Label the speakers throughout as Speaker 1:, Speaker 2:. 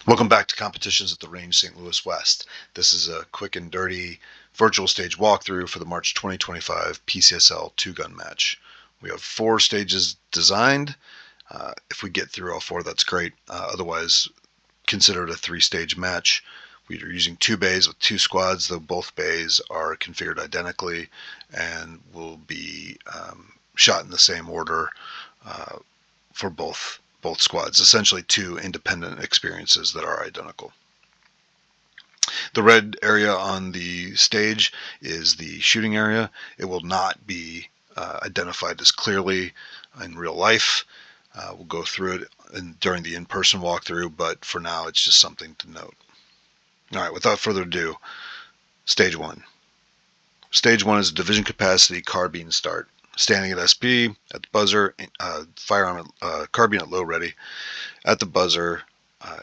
Speaker 1: Welcome back to Competitions at the Range St. Louis West. This is a quick and dirty virtual stage walkthrough for the March 2025 PCSL 2Gun match. We have 4 stages designed. If we get through all 4, that's great. Otherwise, consider it a 3-stage match. We are using 2 bays with 2 squads, though both bays are configured identically and will be shot in the same order for both squads, essentially 2 independent experiences that are identical. The red area on the stage is the shooting area. It will not be identified as clearly in real life. We'll go through it during the in-person walkthrough, but for now it's just something to note. All right, without further ado, Stage 1. Stage 1 is a division capacity carbine start. Standing at SP, at the buzzer, firearm carbine at low ready. At the buzzer,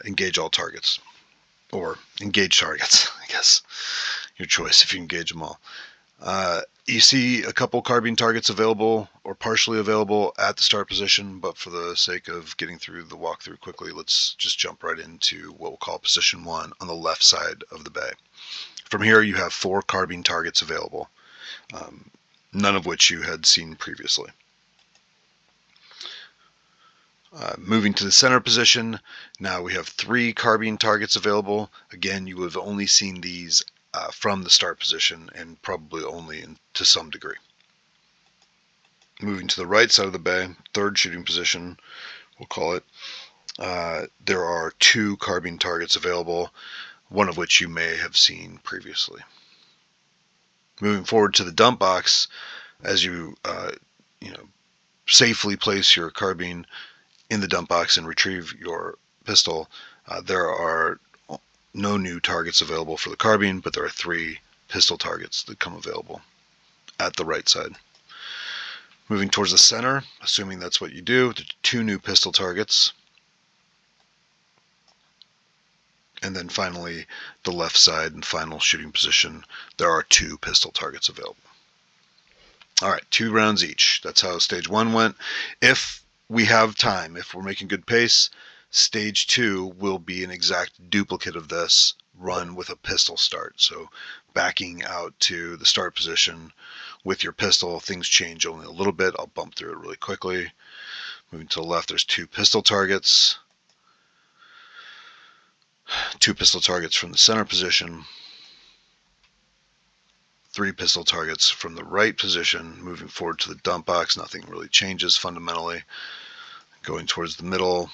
Speaker 1: engage all targets. Or engage targets, I guess. Your choice if you engage them all. You see a couple carbine targets available or partially available at the start position, but for the sake of getting through the walkthrough quickly, let's just jump right into what we'll call position 1 on the left side of the bay. From here, you have 4 carbine targets available, none of which you had seen previously. Moving to the center position, now we have 3 carbine targets available. Again, you have only seen these from the start position and probably only to some degree. Moving to the right side of the bay, 3rd shooting position, we'll call it, there are 2 carbine targets available, one of which you may have seen previously. Moving forward to the dump box, as you safely place your carbine in the dump box and retrieve your pistol, there are no new targets available for the carbine, but there are 3 pistol targets that come available at the right side. Moving towards the center, assuming that's what you do, there's 2 new pistol targets. And then finally, the left side and final shooting position, there are 2 pistol targets available. All right, 2 rounds each. That's how stage 1 went. If we have time, if we're making good pace, stage 2 will be an exact duplicate of this, run with a pistol start. So backing out to the start position with your pistol, things change only a little bit. I'll bump through it really quickly. Moving to the left, there's 2 pistol targets. 2 pistol targets from the center position. 3 pistol targets from the right position. Moving forward to the dump box, nothing really changes fundamentally. Going towards the middle.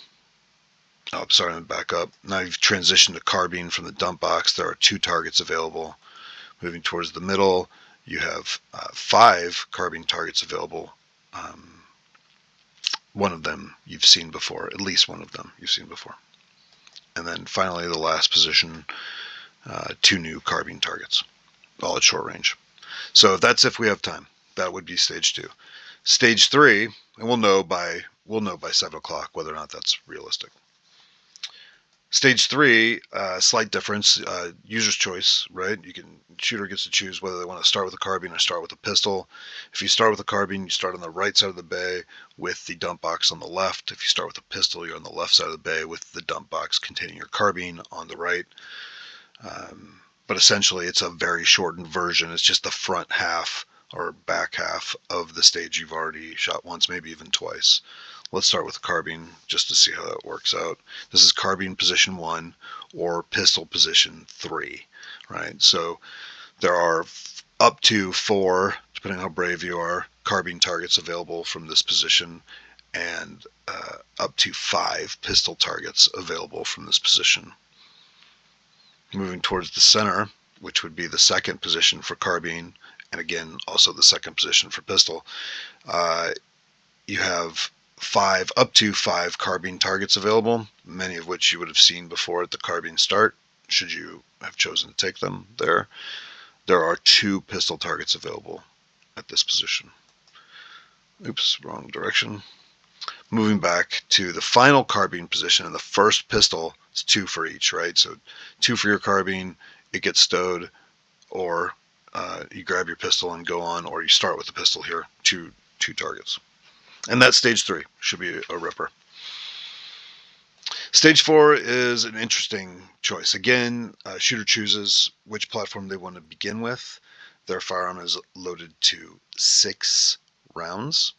Speaker 1: Oh, sorry, I'm back up. Now you've transitioned to carbine from the dump box. There are 2 targets available. Moving towards the middle, you have 5 carbine targets available. One of them you've seen before, at least one of them you've seen before. And then finally, the last position, 2 new carbine targets, all at short range. So that's if we have time. That would be stage 2. Stage 3, and we'll know by 7 o'clock whether or not that's realistic. Stage 3, slight difference, user's choice, right? Shooter gets to choose whether they want to start with a carbine or start with a pistol. If you start with a carbine, you start on the right side of the bay with the dump box on the left. If you start with a pistol, you're on the left side of the bay with the dump box containing your carbine on the right. But essentially, it's a very shortened version. It's just the front half or back half of the stage you've already shot once, maybe even twice. Let's start with the carbine just to see how that works out. This is carbine position 1 or pistol position 3, right? So there are up to 4, depending on how brave you are, carbine targets available from this position, and up to 5 pistol targets available from this position. Moving towards the center, which would be the 2nd position for carbine, and again, also the 2nd position for pistol, you have up to 5 carbine targets available, many of which you would have seen before at the carbine start, should you have chosen to take them there. There are 2 pistol targets available at this position. Oops, wrong direction. Moving back to the final carbine position and the first pistol, it's 2 for each, right? So 2 for your carbine, it gets stowed, or you grab your pistol and go on, or you start with the pistol here, 2 targets. And that's stage 3, should be a ripper. Stage 4 is an interesting choice. Again, shooter chooses which platform they want to begin with. Their firearm is loaded to 6 rounds.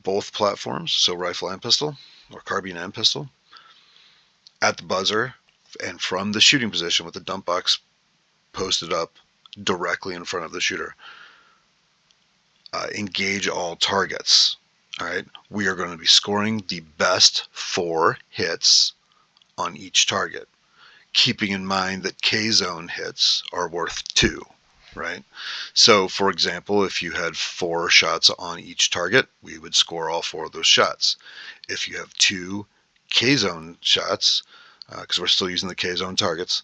Speaker 1: Both platforms, so rifle and pistol, or carbine and pistol, at the buzzer and from the shooting position with the dump box posted up directly in front of the shooter. Engage all targets. All right, we are going to be scoring the best 4 hits on each target, keeping in mind that K-zone hits are worth 2, right? So, for example, if you had 4 shots on each target, we would score all 4 of those shots. If you have 2 K-zone shots, because we're still using the K-zone targets,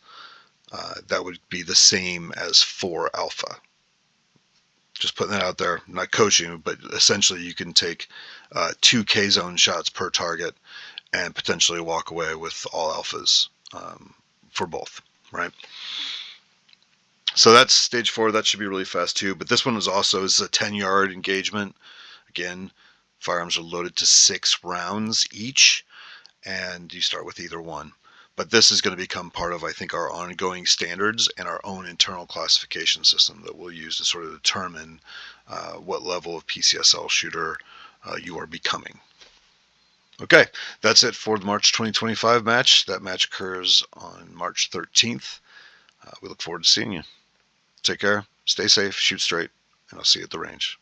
Speaker 1: that would be the same as 4 alpha. Just putting that out there. I'm not coaching, but essentially you can take 2 K-zone shots per target and potentially walk away with all alphas for both, right? So that's stage 4. That should be really fast too. But this one is a 10-yard engagement. Again, firearms are loaded to 6 rounds each, and you start with either one. But this is going to become part of, I think, our ongoing standards and our own internal classification system that we'll use to sort of determine what level of PCSL shooter you are becoming. Okay, that's it for the March 2025 match. That match occurs on March 13th. We look forward to seeing you. Take care, stay safe, shoot straight, and I'll see you at the range.